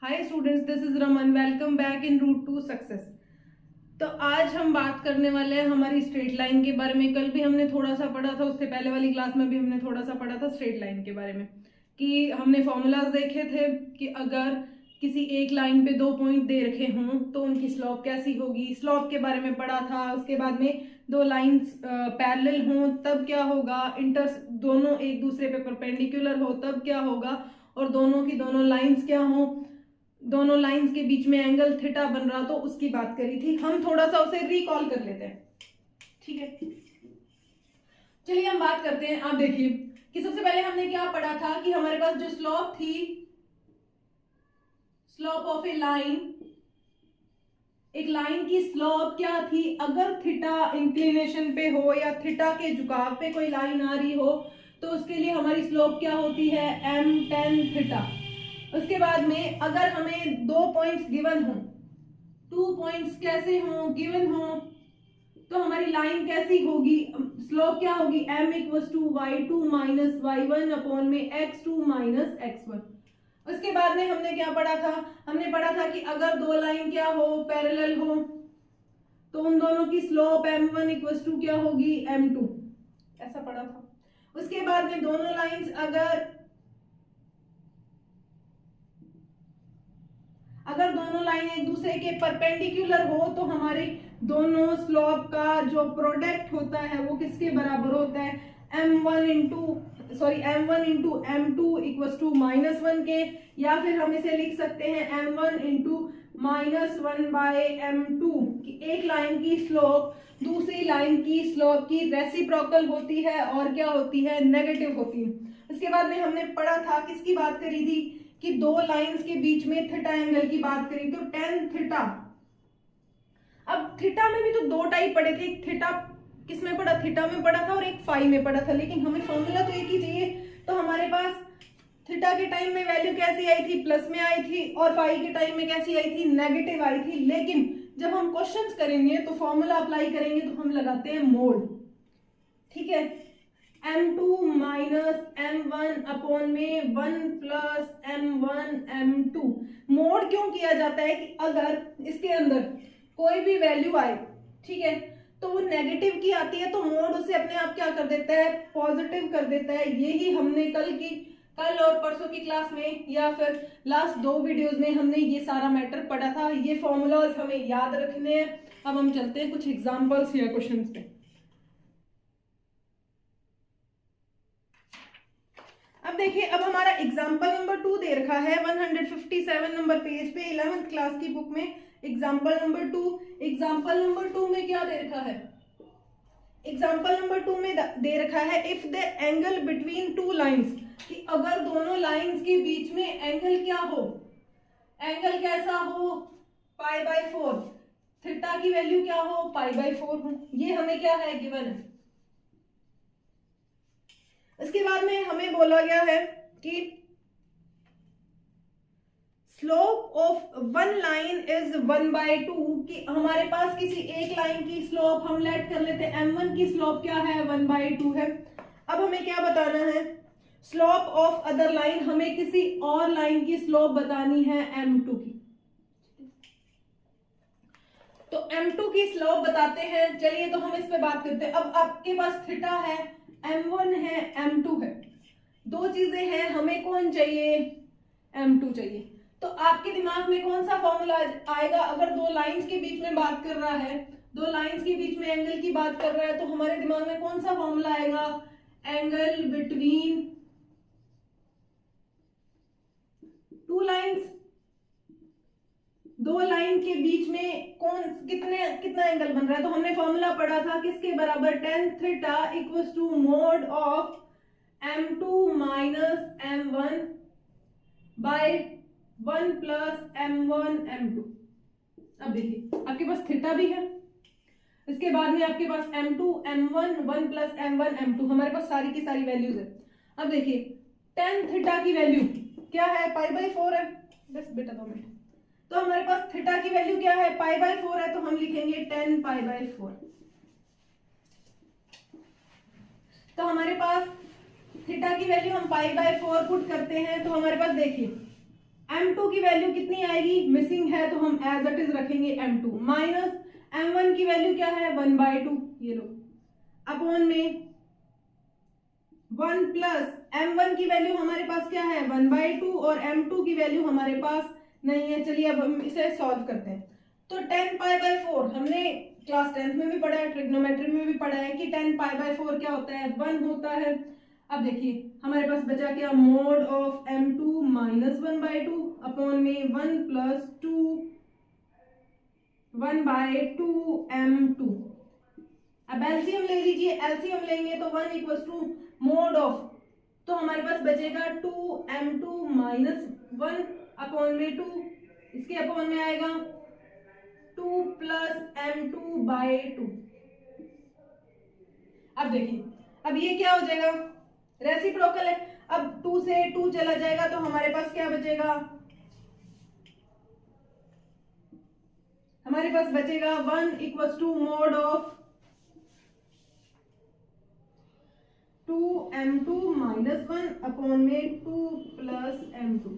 Hi students, this is Raman. Welcome back in route to success. तो आज हम बात करने वाले हैं हमारी स्ट्रेट लाइन के बारे में। कल भी हमने थोड़ा सा पढ़ा था, उससे पहले वाली क्लास में भी हमने थोड़ा सा पढ़ा था स्ट्रेट लाइन के बारे में, कि हमने फॉर्मूलाज देखे थे कि अगर किसी एक लाइन पे दो पॉइंट दे रखे हों तो उनकी स्लोप कैसी होगी। स्लोप के बारे में पढ़ा था। उसके बाद में दो लाइंस पैरेलल हों तब क्या होगा, दोनों एक दूसरे पे परपेंडिकुलर हो तब क्या होगा, और दोनों की दोनों लाइंस क्या हों, दोनों लाइंस के बीच में एंगल थीटा बन रहा तो उसकी बात करी थी। हम थोड़ा सा उसे रिकॉल कर लेते हैं, ठीक है। चलिए हम बात करते हैं। आप देखिए कि सबसे पहले हमने क्या पढ़ा था कि हमारे पास जो स्लोप थी, स्लोप ऑफ ए लाइन, एक लाइन की स्लोप क्या थी, अगर थीटा इंक्लिनेशन पे हो या थीटा के झुकाव पे कोई लाइन आ रही हो तो उसके लिए हमारी स्लोप क्या होती है, m tan थीटा। उसके बाद में अगर हमें दो पॉइंट्स गिवन हो, 2 पॉइंट्स कैसे हो, गिवन हो, तो हमारी लाइन कैसी होगी, स्लोप क्या होगी, m equals to y2 minus y1 upon में x2 माइनस x1। उसके बाद में हमने क्या पढ़ा था, हमने पढ़ा था कि अगर दो लाइन क्या हो, पैरेलल हो, तो उन दोनों की स्लोप m1 इक्वल्स टू क्या होगी, m2, ऐसा पढ़ा था। उसके बाद में दोनों लाइंस अगर दोनों लाइन एक दूसरे के परपेंडिकुलर हो तो हमारे दोनों स्लोप का जो प्रोडक्ट होता है वो किसके बराबर होता है, m1 into m2 equals to -1 के, या फिर हम इसे लिख सकते हैं m1 इंटू -1 बाय m2, कि एक लाइन की स्लोप दूसरी लाइन की स्लोप की रेसिप्रोकल होती है और क्या होती है, नेगेटिव होती है। उसके बाद में हमने पढ़ा था, किसकी बात करी थी, कि दो लाइंस के बीच में थीटा एंगल की बात करी तो tan थीटा। अब थीटा में भी तो दो टाइप पढ़े थे, एक थीटा किसमें पढ़ा, थीटा में पढ़ा था और एक फाई में पढ़ा था, लेकिन हमें फॉर्मूला तो एक ही चाहिए। तो हमारे पास थीटा के टाइम में वैल्यू कैसी आई थी, प्लस में आई थी, और फाई के टाइम में कैसी आई थी, नेगेटिव आई थी। लेकिन जब हम क्वेश्चंस करेंगे तो फॉर्मूला अप्लाई करेंगे तो हम लगाते हैं मोड, ठीक है। m2 माइनस m1 अपॉन में 1 प्लस m1 m2। मोड क्यों किया जाता है कि अगर इसके अंदर कोई भी वैल्यू आए, ठीक है, तो वो नेगेटिव की आती है तो मोड उसे अपने आप क्या कर देता है, पॉजिटिव कर देता है। यही हमने कल और परसों की क्लास में या फिर लास्ट दो वीडियोस में हमने ये सारा मैटर पढ़ा था। ये फॉर्मूलाज हमें याद रखने हैं। अब हम चलते हैं कुछ एग्जांपल्स या क्वेश्चंस पे। अब देखिए, अब हमारा एग्जाम्पल नंबर 2 दे रखा है 157 नंबर पेज पे 11th क्लास की बुक में। एग्जाम्पल नंबर 2, एग्जाम्पल नंबर 2 में क्या दे रखा है, एग्जाम्पल नंबर 2 में दे रखा है if the angle between two lines, कि अगर दोनों लाइंस के बीच में एंगल क्या हो, एंगल कैसा हो, π/4, थीटा की वैल्यू क्या हो, π/4 हो। ये हमें क्या है, गिवन है। इसके बाद में हमें बोला गया है कि slope of one line is 1/2, कि हमारे पास किसी एक लाइन की स्लोप हम लेट कर लेते हैं m1 की स्लोप क्या है, 1/2 है। अब हमें क्या बताना है, स्लोप ऑफ अदर लाइन, हमें किसी और लाइन की स्लोप बतानी है m2 की। तो m2 की स्लोप बताते हैं। चलिए तो हम इस पे बात करते हैं। अब आपके पास थीटा है, m1 है, m2 है, दो चीजें हैं, हमें कौन चाहिए, m2 चाहिए। तो आपके दिमाग में कौन सा फॉर्मूला आएगा, अगर दो लाइंस के बीच में बात कर रहा है, दो लाइंस के बीच में एंगल की बात कर रहा है, तो हमारे दिमाग में कौन सा फॉर्मूला आएगा, एंगल बिटवीन टू लाइंस, दो लाइन के बीच में कितना एंगल बन रहा है। तो हमने फॉर्मूला पढ़ा था किसके बराबर, tan theta equals to mod of m2 minus m1 by 1 plus m1 m2। अब देखिए आपके पास थीटा भी है, इसके बाद में आपके पास m2 m1 1 plus m1 m2, हमारे पास सारी की सारी वैल्यूज है। अब देखिए tan थीटा की वैल्यू क्या है, π/4 है। बस बेटा 2 मिनट। तो हमारे पास थीटा की वैल्यू क्या है, π/4 है, तो हम लिखेंगे tan π/4। तो हमारे पास थीटा की वैल्यू हम π/4 पुट करते हैं, तो हमारे पास देखिए m2 की वैल्यू कितनी आएगी, मिसिंग है तो हम एज इट इज रखेंगे m2 माइनस m1 की वैल्यू क्या है 1/2, ये लो, अपॉन में 1 प्लस m1 की वैल्यू हमारे पास क्या है 1/2 और m2 की वैल्यू हमारे पास नहीं है। चलिए अब हम इसे सॉल्व करते हैं। तो 10π/4 हमने क्लास 10th में भी पढ़ा है, ट्रिग्नोमेट्री में भी पढ़ा है कि 10π/4 क्या होता है 1 होता है। अब देखिए हमारे पास बचा क्या, mode of m2 minus 1/2 upon में 1 प्लस 1/2 m2। अब एलसीएम ले लीजिए, एलसीएम लेंगे तो 1 इक्वल्स टू मोड ऑफ, तो हमारे पास बचेगा 2m2 माइनस 1 अपॉन में 2, इसके अपॉन में आएगा 2 प्लस m2/2। अब देखिए अब ये क्या हो जाएगा, रेसिप्रोकल है, अब 2 से 2 चला जाएगा तो हमारे पास क्या बचेगा, हमारे पास बचेगा 1 equals to mod of 2m2 minus 1 upon में 2 प्लस m2।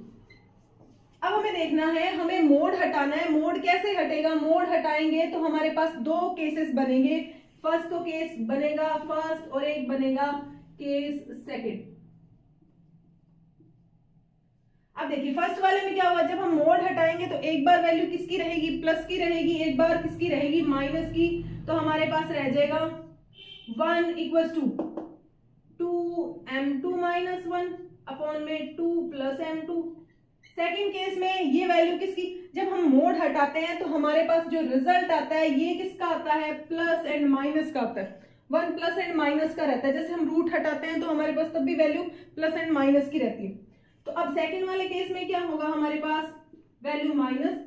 अब हमें देखना है, हमें मोड हटाना है। मोड कैसे हटेगा, मोड हटाएंगे तो हमारे पास दो केसेस बनेंगे। फर्स्ट तो केस बनेगा फर्स्ट और एक बनेगा केस सेकंड। अब देखिए फर्स्ट वाले में क्या हुआ, जब हम मोड हटाएंगे तो एक बार वैल्यू किसकी रहेगी, प्लस की रहेगी, एक बार किसकी रहेगी, माइनस की। तो हमारे पास रह जाएगा 1 equals to 2m2 minus 1 upon में 2 प्लस m2। सेकेंड केस में ये वैल्यू किसकी, जब हम मोड हटाते हैं तो हमारे पास जो रिजल्ट आता है ये किसका आता है, प्लस एंड माइनस का आता है। 1 प्लस एंड माइनस का रहता है, जैसे हम रूट हटाते हैं तो हमारे पास तब भी वैल्यू प्लस एंड माइनस की रहती है। तो अब सेकेंड वाले केस में क्या होगा, हमारे पास value minus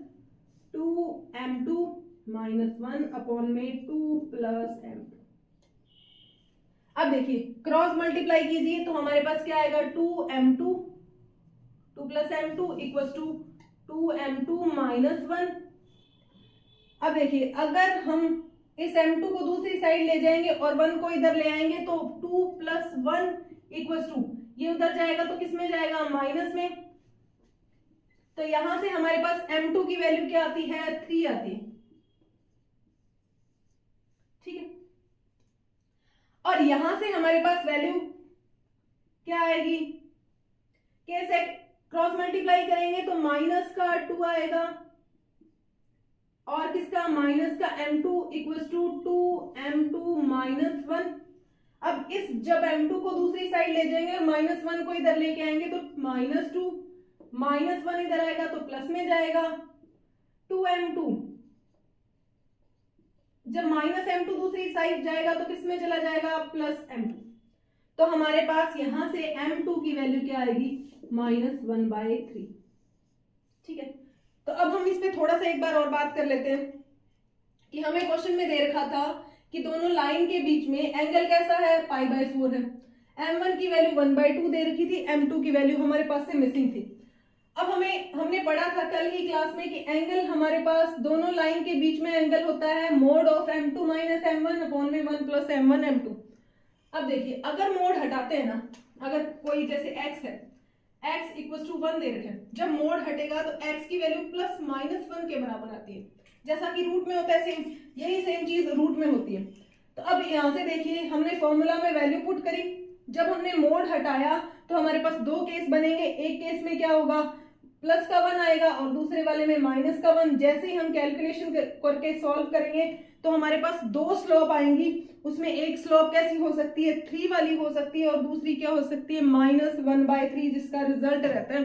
2m2 minus 1 upon में 2 प्लस m2। अब देखिए क्रॉस मल्टीप्लाई कीजिए तो हमारे पास क्या आएगा, 2m2 2 plus m2 equals to 2m2 minus 1। अब देखिए अगर हम इस m2 को दूसरी साइड ले जाएंगे और 1 को इधर ले आएंगे तो 2 प्लस 1 इक्वल्स टू, ये उधर जाएगा तो किस में जाएगा, माइनस में। तो यहां से हमारे पास m2 की वैल्यू क्या आती है, 3 आती है, ठीक है। और यहां से हमारे पास वैल्यू क्या आएगी, कैसे क्रॉस मल्टीप्लाई करेंगे तो माइनस का 2 आएगा और किसका, माइनस का m2 equals to 2m2 minus 1। अब इस जब m2 को दूसरी साइड ले जाएंगे और माइनस 1 को इधर लेके आएंगे तो माइनस 2 माइनस 1 इधर आएगा तो प्लस में जाएगा 2m2। जब माइनस m2 दूसरी साइड जाएगा तो किस में चला जाएगा, प्लस m2। तो हमारे पास यहां से m2 की वैल्यू क्या आएगी, -1/3, ठीक है। तो अब हम इस पे थोड़ा सा एक बार और बात कर लेते हैं कि हमें क्वेश्चन में दे रखा था कि दोनों लाइन के बीच में एंगल कैसा है, π/4 है। m1 की वैल्यू 1/2 दे रखी थी, m2 की वैल्यू हमारे पास से मिसिंग थी। अब हमने पढ़ा था कल ही क्लास में कि एंगल हमारे पास दोनों लाइन के बीच में एंगल होता है mode of m2 minus m1 upon में 1 प्लस m1 m2। अब देखिए अगर मोड हटाते हैं ना, अगर कोई जैसे x है, x इक्वल्स टू 1 दे रखे हैं, जब मोड हटेगा तो x की वैल्यू प्लस माइनस 1 के बराबर आती है, जैसा कि रूट में होता है सेम, यही सेम चीज रूट में होती है। तो अब यहाँ से देखिए हमने फॉर्मूला में वैल्यू पुट करी, जब हमने मोड हटाया तो हमारे पास दो केस बनेंगे। एक केस में क्या होगा, प्लस का 1 आएगा और दूसरे वाले में माइनस का 1। जैसे ही हम कैलकुलेशन करके सॉल्व करेंगे तो हमारे पास दो स्लोप आएंगी, उसमें एक स्लोप कैसी हो सकती है, 3 वाली हो सकती है और दूसरी क्या हो सकती है, -1/3 जिसका रिजल्ट रहता है।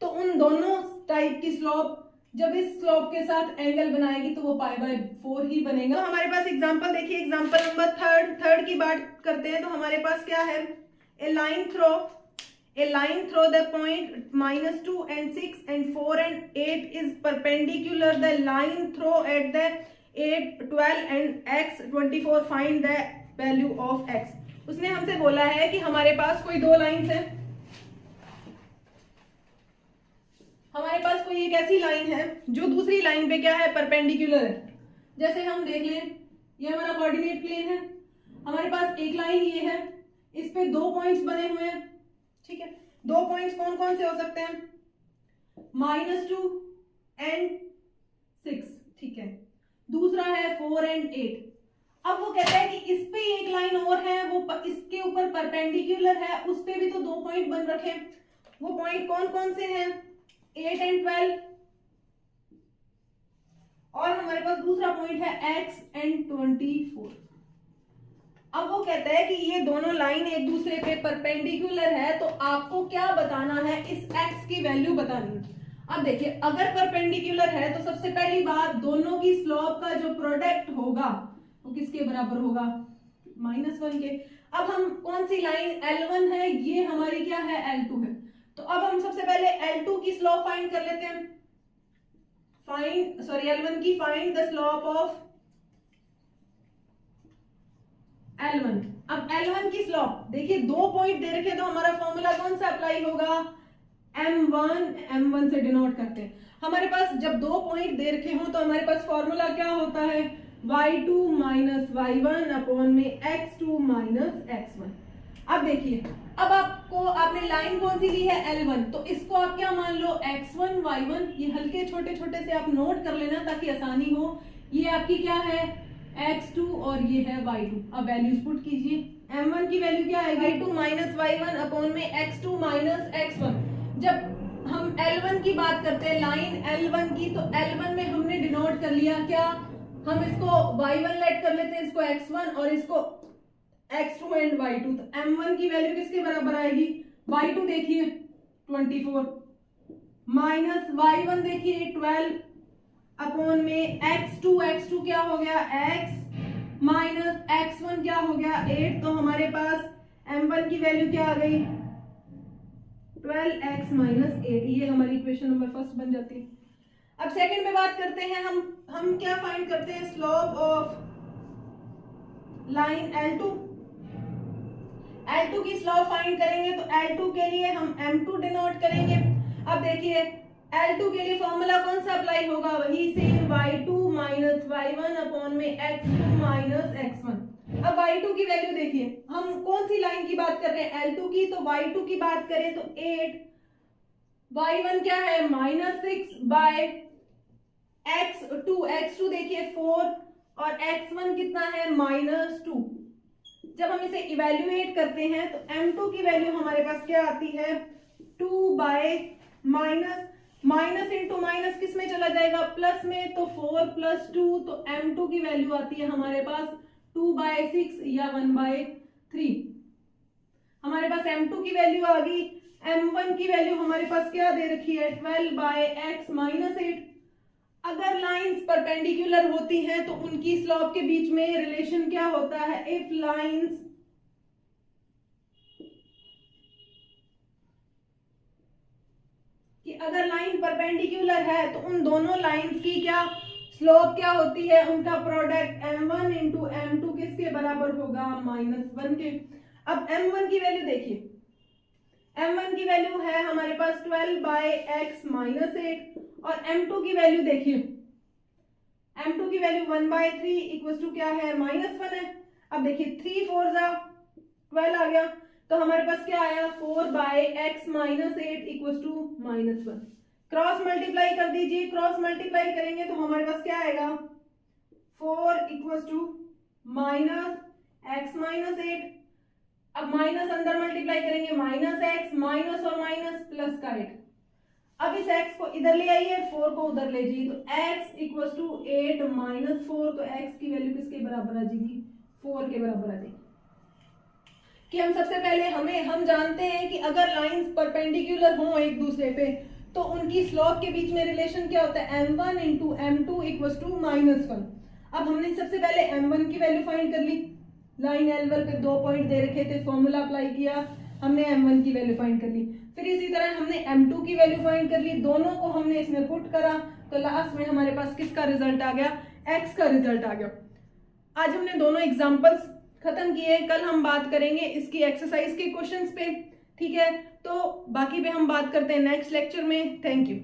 तो उन दोनों टाइप की स्लोप जब इस स्लोप के साथ एंगल बनाएगी तो वो π/4 ही बनेगा। तो हमारे पास एग्जांपल देखिए, एग्जांपल नंबर थर्ड की बात करते हैं। तो हमारे पास क्या है, a line through the point -2 and 6 and 4 and 8 is perpendicular the line throw at the 8, 12 and x 24, find the value of x। उसने हमसे बोला है कि हमारे पास कोई दो लाइंस हैं, हमारे पास कोई एक ऐसी लाइन है जो दूसरी लाइन पे क्या है, परपेंडिकुलर है। जैसे हम देख लें, ये हमारा कोऑर्डिनेट प्लेन है, हमारे पास एक लाइन ये है, इस पे दो पॉइंट्स बने हुए हैं, ठीक है। दो पॉइंट्स कौन कौन से हो सकते हैं, -2 and 6, ठीक है। दूसरा है 4 and 8। अब वो कहता है कि इस पे एक लाइन और है, वो इसके ऊपर परपेंडिकुलर है, उस पे भी तो 2 पॉइंट बन रखे। वो पॉइंट कौन कौन से हैं? 8 and 12, और हमारे पास दूसरा पॉइंट है x and 24। अब वो कहता है कि ये दोनों लाइन एक दूसरे पे परपेंडिकुलर है, तो आपको क्या बताना है? इस x की वैल्यू बतानी है। अब देखिए, अगर परपेंडिकुलर है तो सबसे पहली बात, दोनों की स्लोप का जो प्रोडक्ट होगा वो किसके बराबर होगा? -1 के। अब हम कौन सी लाइन? L1 है, ये हमारी क्या है? L2 है। तो अब हम सबसे पहले L2 की स्लोप फाइंड कर लेते हैं। L1 की find the slope of L1। अब L1 की स्लोप देखिए, 2 पॉइंट दे रखे, तो हमारा फॉर्मूला कौन सा अप्लाई होगा? M1 से डिनोट करते हैं। हमारे पास जब 2 पॉइंट दे रखे हो तो हमारे पास फॉर्मूला क्या होता है? y2 माइनस y1 अपॉन में x2 माइनस x1। अब देखिए, अब आपने लाइन कौन सी ली है? L1, तो इसको आप क्या मान लो? x1 y1। ये हल्के छोटे छोटे से आप नोट कर लेना ताकि आसानी हो। ये आपकी क्या है? x2 और ये है y2। अब वैल्यूज पुट कीजिए। m1 की वैल्यू क्या है? y2 माइनस y1 अपॉन में x2 माइनस x1। जब हम L1 की बात करते हैं, लाइन L1 की, तो L1 में हमने डिनोट कर लिया क्या? हम इसको y1 लेट कर लेते हैं, इसको x1 और इसको x2 एंड y2। तो m1 की वैल्यू किसके बराबर आएगी? y2 देखिए 24 माइनस y1 देखिए 12 अपॉन में x2 क्या हो गया? x माइनस x1 क्या हो गया? 8। तो हमारे पास m1 की वैल्यू क्या आ गई? 12x minus 8। ये हमारी इक्वेशन नंबर फर्स्ट बन जाती है। अब सेकंड में बात करते हैं, हम क्या फाइंड करते हैं? Slope of line L2। L2 की स्लोप फाइंड करेंगे तो L2 के लिए हम M2 डिनोट करेंगे। अब देखिए, L2 के लिए फॉर्मूला कौन सा अप्लाई होगा? वही same, y2 minus y1 upon में x2 माइनस x1। अब y2 की वैल्यू देखिए, हम कौन सी लाइन की बात कर रहे हैं? L2 की। तो y2 की बात करें तो 8, y1 क्या है? -6 बाय x2 देखिए 4 और x1 कितना है? -2। जब हम इसे इवेल्युएट करते हैं तो m2 की वैल्यू हमारे पास क्या आती है? 2 बाय माइनस इंटू माइनस किस में चला जाएगा? प्लस में। तो 4 + 2, तो m2 की वैल्यू आती है हमारे पास 2/6 या 1/3। हमारे पास m2 की वैल्यू आ गई। m1 की वैल्यू हमारे पास क्या दे रखी है? 12/x minus 8। अगर लाइंस परपेंडिकुलर होती हैं तो उनकी स्लोप के बीच में रिलेशन क्या होता है? इफ लाइंस कि अगर लाइन परपेंडिकुलर है तो उन दोनों लाइंस की क्या स्लोप क्या होती है? उनका प्रोडक्ट m1 इंटू m2 किसके बराबर होगा? -1 के। अब m1 की वैल्यू देखिए, m1 की वैल्यू है हमारे पास 12/x माइनस 8 और m2 की वैल्यू देखिए, m2 की वैल्यू 1/3 इक्वल टू क्या है? -1 है। अब देखिए 3 4 12 आ गया, तो हमारे पास क्या आया? 4/x minus 8 equal to -1। Cross multiply कर दीजिए, क्रॉस मल्टीप्लाई करेंगे तो हमारे पास क्या आएगा? 4 इक्वल टू -x माइनस 8। अब माइनस अंदर मल्टीप्लाई करेंगे, -x माइनस और माइनस प्लस का 8। अब इस x को इधर ले आइए, 4 को उधर ले जाइए, तो x इक्वल टू 8 माइनस 4, तो x की वैल्यू किसके बराबर आ जाएगी? 4 के बराबर आ जाएगी। कि हम सबसे पहले हम जानते हैं कि अगर लाइंस परपेंडिकुलर हों एक दूसरे पे तो उनकी स्लोप के बीच में रिलेशन क्या होता है? m1 into m2 equal to -1। अब हमने सबसे पहले m1 की वैल्यू फाइंड कर ली, लाइन L1 पे 2 पॉइंट दे रखे थे, फॉर्मूला अप्लाई किया, हमने m1 की वैल्यू फाइंड कर ली। फिर इसी तरह हमने m2 की वैल्यू फाइंड कर ली, दोनों को हमने इसमें पुट करा, तो लास्ट में हमारे पास किसका रिजल्ट आ गया? x का रिजल्ट आ गया। आज हमने दोनों एग्जाम्पल्स खत्म किए, कल हम बात करेंगे इसकी एक्सरसाइज के क्वेश्चंस पे, ठीक है? तो बाकी पे हम बात करते हैं नेक्स्ट लेक्चर में। Thank you.